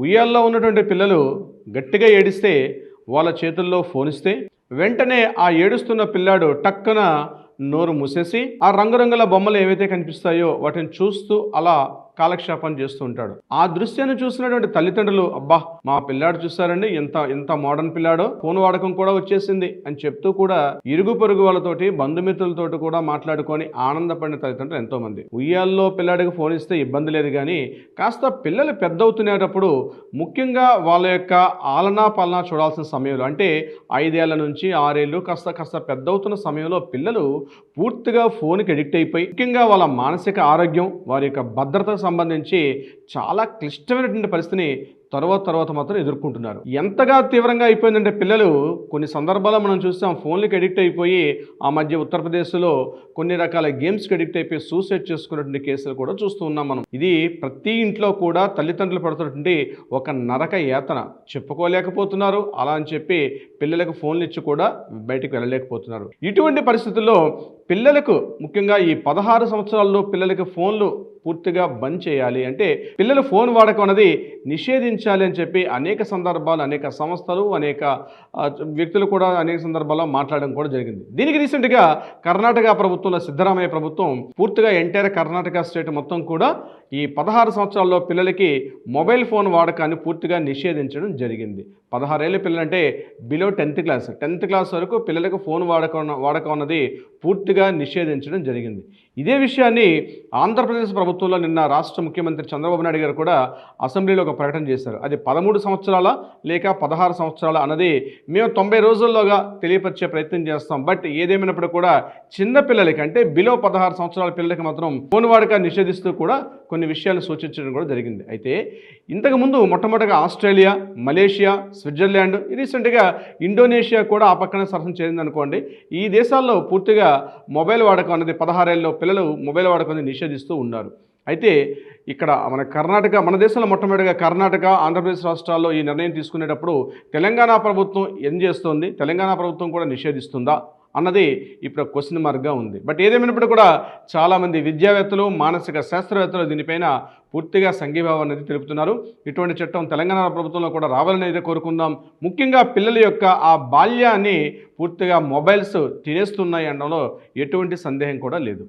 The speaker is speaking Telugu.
ఉయ్యాల్లో ఉన్నటువంటి పిల్లలు గట్టిగా ఏడిస్తే వాళ్ళ చేతుల్లో ఫోన్ ఇస్తే వెంటనే ఆ ఏడుస్తున్న పిల్లాడు టక్కున నోరు మూసేసి ఆ రంగురంగుల బొమ్మలు ఏవైతే కనిపిస్తాయో వాటిని చూస్తూ అలా కాలక్షేపం చేస్తూ ఉంటాడు. ఆ దృశ్యాన్ని చూసినటువంటి తల్లిదండ్రులు, అబ్బా మా పిల్లాడు చూస్తారండి, ఎంత ఎంత మోడర్న్ పిల్లాడో, ఫోన్ వాడకం కూడా వచ్చేసింది అని చెప్తూ కూడా ఇరుగు పొరుగు వాళ్ళతోటి బంధుమిత్రులతోటి కూడా మాట్లాడుకొని ఆనందపడిన తల్లిదండ్రులు ఎంతో మంది. ఉయ్యాల్లో పిల్లాడికి ఫోన్ ఇస్తే ఇబ్బంది లేదు, కానీ కాస్త పిల్లలు పెద్దవుతునేటప్పుడు ముఖ్యంగా వాళ్ళ యొక్క ఆలనా పాలనా చూడాల్సిన సమయంలో, అంటే 5 ఏళ్ల నుంచి 6 ఏళ్ళు కాస్త కాస్త పెద్దవుతున్న సమయంలో పిల్లలు పూర్తిగా ఫోన్కి ఎడిక్ట్ అయిపోయి ముఖ్యంగా వాళ్ళ మానసిక ఆరోగ్యం, వారి యొక్క భద్రతకు సంబంధించి చాలా క్లిష్టమైనటువంటి పరిస్థితిని తర్వాత మాత్రం ఎదుర్కొంటున్నారు. ఎంతగా తీవ్రంగా అయిపోయిందంటే పిల్లలు కొన్ని సందర్భాల్లో మనం చూస్తాం, ఫోన్లకి ఎడిక్ట్ అయిపోయి ఆ మధ్య ఉత్తరప్రదేశ్లో కొన్ని రకాల గేమ్స్కి ఎడిక్ట్ అయిపోయి సూసైడ్ చేసుకున్నటువంటి కేసులు కూడా చూస్తూ ఉన్నాం మనం. ఇది ప్రతి ఇంట్లో కూడా తల్లిదండ్రులు పడుతున్నటువంటి ఒక నరక యాతన. చెప్పుకోలేకపోతున్నారు, అలా అని చెప్పి పిల్లలకు ఫోన్లు ఇచ్చి కూడా బయటకు వెళ్ళలేకపోతున్నారు. ఇటువంటి పరిస్థితుల్లో పిల్లలకు ముఖ్యంగా ఈ 16 సంవత్సరాల్లో పిల్లలకి ఫోన్లు పూర్తిగా బంద్ చేయాలి అంటే, పిల్లలు ఫోన్ వాడకం అనేది నిషేధించాలి అని చెప్పి అనేక సందర్భాలు, అనేక సంస్థలు, అనేక వ్యక్తులు కూడా అనేక సందర్భాల్లో మాట్లాడడం కూడా జరిగింది. దీనికి రీసెంట్గా కర్ణాటక ప్రభుత్వంలో సిద్ధరామయ్య ప్రభుత్వం పూర్తిగా ఎంటైర్ కర్ణాటక స్టేట్ మొత్తం కూడా ఈ 16 సంవత్సరాల్లో పిల్లలకి మొబైల్ ఫోన్ వాడకాన్ని పూర్తిగా నిషేధించడం జరిగింది. 16 ఏళ్ళ పిల్లలంటే బిలో 10th క్లాస్ వరకు పిల్లలకు ఫోన్ వాడకం అన్నది పూర్తిగా నిషేధించడం జరిగింది. ఇదే విషయాన్ని ఆంధ్రప్రదేశ్ ప్రభుత్వంలో నిన్న రాష్ట్ర ముఖ్యమంత్రి చంద్రబాబు నాయుడు గారు కూడా అసెంబ్లీలో ఒక ప్రకటన చేశారు. అది 13 సంవత్సరాల లేక 16 సంవత్సరాల అన్నది మేము 90 రోజుల్లోగా తెలియపరిచే ప్రయత్నం చేస్తాం. బట్ ఏదేమైనప్పుడు కూడా చిన్న పిల్లలకి అంటే బిలో 16 సంవత్సరాల పిల్లలకి మాత్రం ఫోన్ వాడకాన్ని నిషేధిస్తూ కూడా కొన్ని విషయాలు సూచించడం కూడా జరిగింది. అయితే ఇంతకుముందు మొట్టమొదటిగా ఆస్ట్రేలియా, మలేషియా, స్విట్జర్లాండ్, రీసెంట్గా ఇండోనేషియా కూడా ఆ పక్కన సరసన చేరింది అనుకోండి. ఈ దేశాల్లో పూర్తిగా మొబైల్ వాడకం అనేది 16 ఏళ్ళలో పిల్లలు మొబైల్ వాడకం నిషేధిస్తూ ఉన్నారు. అయితే ఇక్కడ మన దేశంలో మొట్టమొదటిగా కర్ణాటక, ఆంధ్రప్రదేశ్ రాష్ట్రాల్లో ఈ నిర్ణయం తీసుకునేటప్పుడు తెలంగాణ ప్రభుత్వం ఏం చేస్తోంది, తెలంగాణ ప్రభుత్వం కూడా నిషేధిస్తుందా అన్నది ఇప్పుడు క్వశ్చన్ మార్క్గా ఉంది. బట్ ఏదేమైనప్పుడు కూడా చాలామంది విద్యావేత్తలు, మానసిక శాస్త్రవేత్తలు దీనిపైన పూర్తిగా సంఘీభావం అనేది తెలుపుతున్నారు. ఇటువంటి చట్టం తెలంగాణ ప్రభుత్వంలో కూడా రావాలని అయితే కోరుకుందాం. ముఖ్యంగా పిల్లల యొక్క ఆ బాల్యాన్ని పూర్తిగా మొబైల్స్ తినేస్తున్నాయి అనడంలో ఎటువంటి సందేహం కూడా లేదు.